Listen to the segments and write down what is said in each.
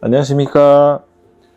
안녕하십니까.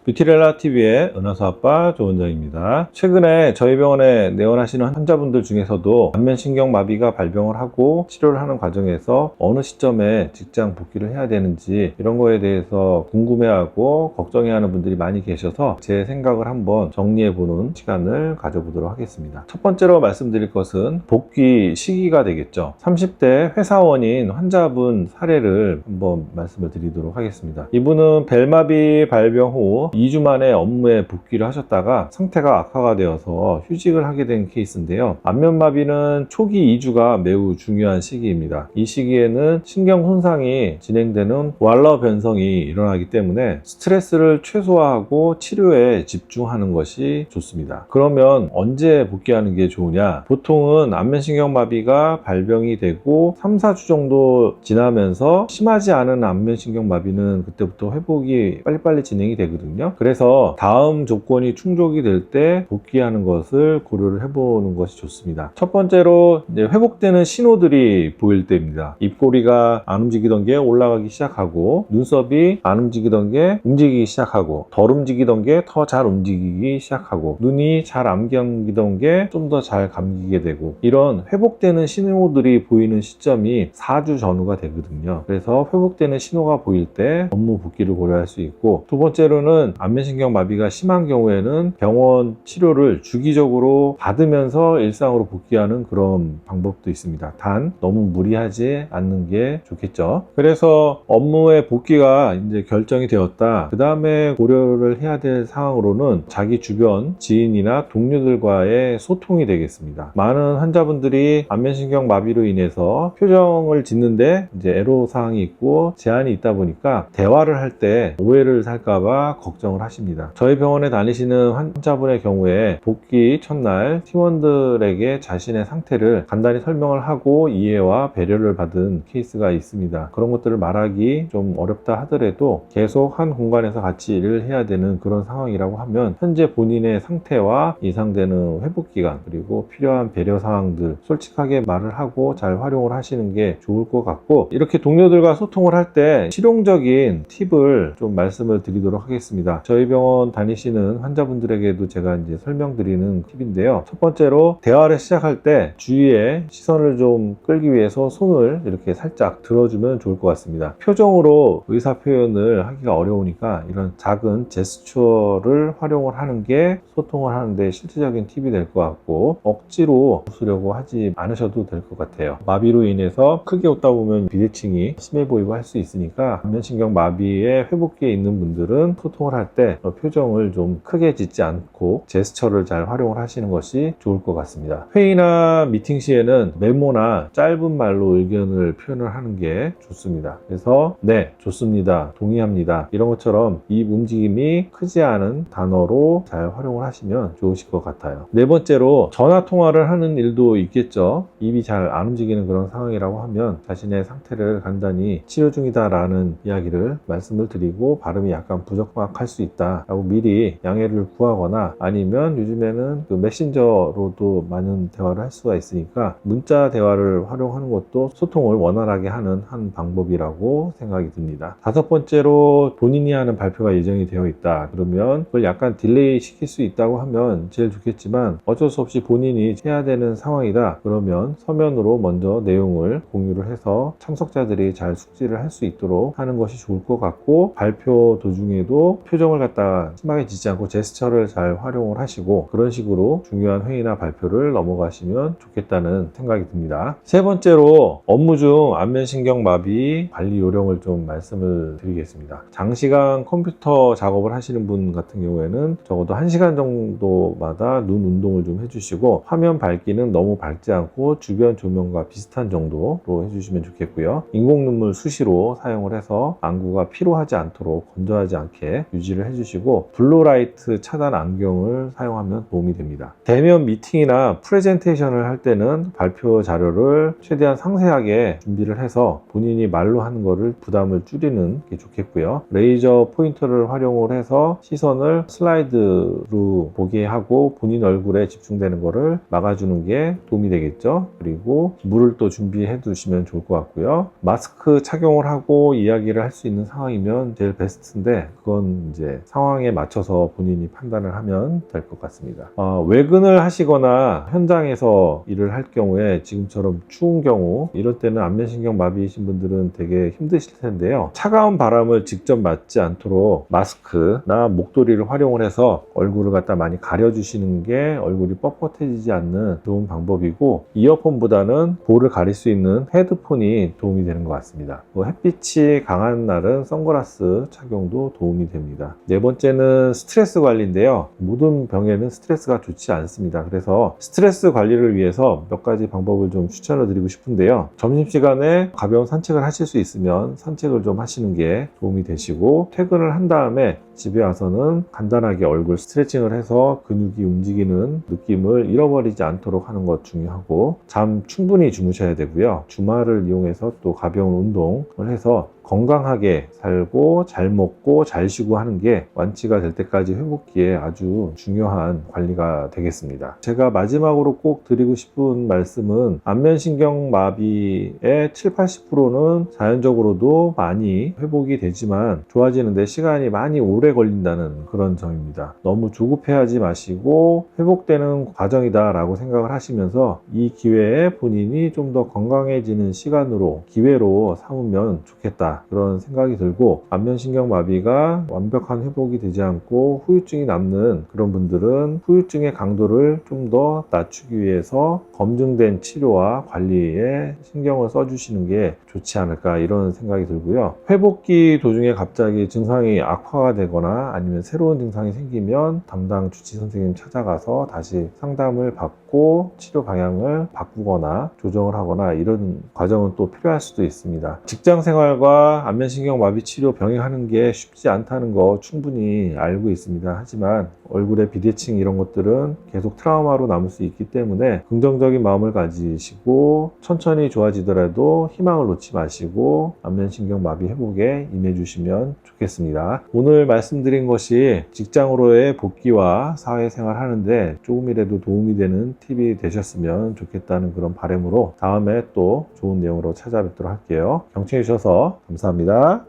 뷰티렐라TV의 은하수아빠 조원장입니다. 최근에 저희 병원에 내원하시는 환자분들 중에서도 안면신경마비가 발병을 하고 치료를 하는 과정에서 어느 시점에 직장 복귀를 해야 되는지 이런 거에 대해서 궁금해하고 걱정해하는 분들이 많이 계셔서 제 생각을 한번 정리해보는 시간을 가져보도록 하겠습니다. 첫 번째로 말씀드릴 것은 복귀 시기가 되겠죠. 30대 회사원인 환자분 사례를 한번 말씀을 드리도록 하겠습니다. 이분은 벨마비 발병 후 2주 만에 업무에 복귀를 하셨다가 상태가 악화가 되어서 휴직을 하게 된 케이스인데요. 안면마비는 초기 2주가 매우 중요한 시기입니다. 이 시기에는 신경 손상이 진행되는 왈러 변성이 일어나기 때문에 스트레스를 최소화하고 치료에 집중하는 것이 좋습니다. 그러면 언제 복귀하는 게 좋으냐? 보통은 안면신경마비가 발병이 되고 3, 4주 정도 지나면서 심하지 않은 안면신경마비는 그때부터 회복이 빨리빨리 진행이 되거든요. 그래서 다음 조건이 충족이 될 때 복귀하는 것을 고려를 해보는 것이 좋습니다. 첫 번째로 이제 회복되는 신호들이 보일 때입니다. 입꼬리가 안 움직이던 게 올라가기 시작하고, 눈썹이 안 움직이던 게 움직이기 시작하고, 덜 움직이던 게 더 잘 움직이기 시작하고, 눈이 잘 안 감기던 게 좀 더 잘 감기게 되고, 이런 회복되는 신호들이 보이는 시점이 4주 전후가 되거든요. 그래서 회복되는 신호가 보일 때 업무 복귀를 고려할 수 있고, 두 번째로는 안면신경마비가 심한 경우에는 병원 치료를 주기적으로 받으면서 일상으로 복귀하는 그런 방법도 있습니다. 단 너무 무리하지 않는 게 좋겠죠. 그래서 업무의 복귀가 이제 결정이 되었다. 그 다음에 고려를 해야 될 상황으로는 자기 주변 지인이나 동료들과의 소통이 되겠습니다. 많은 환자분들이 안면신경마비로 인해서 표정을 짓는데 이제 애로사항이 있고 제한이 있다 보니까 대화를 할 때 오해를 살까봐 걱정을 하십니다. 저희 병원에 다니시는 환자분의 경우에 복귀 첫날 팀원들에게 자신의 상태를 간단히 설명을 하고 이해와 배려를 받은 케이스가 있습니다. 그런 것들을 말하기 좀 어렵다 하더라도 계속 한 공간에서 같이 일을 해야 되는 그런 상황이라고 하면 현재 본인의 상태와 예상되는 회복 기간 그리고 필요한 배려 사항들 솔직하게 말을 하고 잘 활용을 하시는 게 좋을 것 같고, 이렇게 동료들과 소통을 할 때 실용적인 팁을 좀 말씀을 드리도록 하겠습니다. 저희 병원 다니시는 환자분들에게도 제가 이제 설명드리는 팁인데요. 첫 번째로 대화를 시작할 때 주위에 시선을 좀 끌기 위해서 손을 이렇게 살짝 들어주면 좋을 것 같습니다. 표정으로 의사 표현을 하기가 어려우니까 이런 작은 제스처를 활용을 하는 게 소통을 하는데 실질적인 팁이 될 것 같고, 억지로 웃으려고 하지 않으셔도 될 것 같아요. 마비로 인해서 크게 웃다 보면 비대칭이 심해 보이고 할 수 있으니까 안면신경 마비의 회복기에 있는 분들은 소통을 할 때 표정을 좀 크게 짓지 않고 제스처를 잘 활용을 하시는 것이 좋을 것 같습니다. 회의나 미팅 시에는 메모나 짧은 말로 의견을 표현을 하는 게 좋습니다. 그래서 네, 좋습니다, 동의합니다, 이런 것처럼 입 움직임이 크지 않은 단어로 잘 활용을 하시면 좋으실 것 같아요. 네 번째로 전화 통화를 하는 일도 있겠죠. 입이 잘 안 움직이는 그런 상황이라고 하면 자신의 상태를 간단히 치료 중이다 라는 이야기를 말씀을 드리고 발음이 약간 부적합할 수 있다 라고 미리 양해를 구하거나, 아니면 요즘에는 그 메신저로도 많은 대화를 할 수가 있으니까 문자 대화를 활용하는 것도 소통을 원활하게 하는 한 방법이라고 생각이 듭니다. 다섯 번째로 본인이 하는 발표가 예정이 되어 있다 그러면 그걸 약간 딜레이 시킬 수 있다고 하면 제일 좋겠지만, 어쩔 수 없이 본인이 해야 되는 상황이다 그러면 서면으로 먼저 내용을 공유를 해서 참석자들이 잘 숙지를 할 수 있도록 하는 것이 좋을 것 같고, 발표 도중에도 표정을 갖다가 심하게 짓지 않고 제스처를 잘 활용을 하시고 그런 식으로 중요한 회의나 발표를 넘어가시면 좋겠다는 생각이 듭니다. 세 번째로 업무 중 안면신경마비 관리 요령을 좀 말씀을 드리겠습니다. 장시간 컴퓨터 작업을 하시는 분 같은 경우에는 적어도 1시간 정도마다 눈 운동을 좀 해주시고, 화면 밝기는 너무 밝지 않고 주변 조명과 비슷한 정도로 해주시면 좋겠고요. 인공눈물 수시로 사용을 해서 안구가 피로하지 않도록 건조하지 않게 유지를 해주시고 블루라이트 차단 안경을 사용하면 도움이 됩니다. 대면 미팅이나 프레젠테이션을 할 때는 발표 자료를 최대한 상세하게 준비를 해서 본인이 말로 하는 거를 부담을 줄이는 게 좋겠고요. 레이저 포인터를 활용을 해서 시선을 슬라이드로 보게 하고 본인 얼굴에 집중되는 거를 막아주는 게 도움이 되겠죠. 그리고 물을 또 준비해 두시면 좋을 것 같고요. 마스크 착용을 하고 이야기를 할 수 있는 상황이면 제일 베스트인데 그건 이제 상황에 맞춰서 본인이 판단을 하면 될 것 같습니다. 외근을 하시거나 현장에서 일을 할 경우에 지금처럼 추운 경우 이럴 때는 안면신경 마비이신 분들은 되게 힘드실 텐데요. 차가운 바람을 직접 맞지 않도록 마스크나 목도리를 활용을 해서 얼굴을 갖다 많이 가려주시는 게 얼굴이 뻣뻣해지지 않는 좋은 방법이고, 이어폰보다는 볼을 가릴 수 있는 헤드폰이 도움이 되는 것 같습니다. 햇빛이 강한 날은 선글라스 착용도 도움이 됩니다. 네 번째는 스트레스 관리인데요. 모든 병에는 스트레스가 좋지 않습니다. 그래서 스트레스 관리를 위해서 몇 가지 방법을 좀 추천을 드리고 싶은데요. 점심시간에 가벼운 산책을 하실 수 있으면 산책을 좀 하시는 게 도움이 되시고, 퇴근을 한 다음에 집에 와서는 간단하게 얼굴 스트레칭을 해서 근육이 움직이는 느낌을 잃어버리지 않도록 하는 것 중요하고, 잠 충분히 주무셔야 되고요. 주말을 이용해서 또 가벼운 운동을 해서 건강하게 살고 잘 먹고 잘 쉬고 하는 게 완치가 될 때까지 회복기에 아주 중요한 관리가 되겠습니다. 제가 마지막으로 꼭 드리고 싶은 말씀은 안면신경 마비의 70~80%는 자연적으로도 많이 회복이 되지만 좋아지는데 시간이 많이 오래 걸린다는 그런 점입니다. 너무 조급해하지 마시고 회복되는 과정이다 라고 생각을 하시면서 이 기회에 본인이 좀 더 건강해지는 시간으로 기회로 삼으면 좋겠다, 그런 생각이 들고, 안면신경 마비가 완벽한 회복이 되지 않고 후유증이 남는 그런 분들은 후유증의 강도를 좀 더 낮추기 위해서 검증된 치료와 관리에 신경을 써주시는 게 좋지 않을까, 이런 생각이 들고요. 회복기 도중에 갑자기 증상이 악화가 되거나 아니면 새로운 증상이 생기면 담당 주치 선생님 찾아가서 다시 상담을 받고 치료 방향을 바꾸거나 조정을 하거나 이런 과정은 또 필요할 수도 있습니다. 직장 생활과 안면신경 마비 치료 병행하는 게 쉽지 않다는 거 충분히 알고 있습니다. 하지만 얼굴의 비대칭 이런 것들은 계속 트라우마로 남을 수 있기 때문에 긍정적인 마음을 가지시고 천천히 좋아지더라도 희망을 놓지 마시고 안면신경 마비 회복에 임해 주시면 좋겠습니다. 오늘 말씀드린 것이 직장으로의 복귀와 사회생활 하는데 조금이라도 도움이 되는 팁이 되셨으면 좋겠다는 그런 바람으로 다음에 또 좋은 내용으로 찾아뵙도록 할게요. 경청해 주셔서 감사합니다.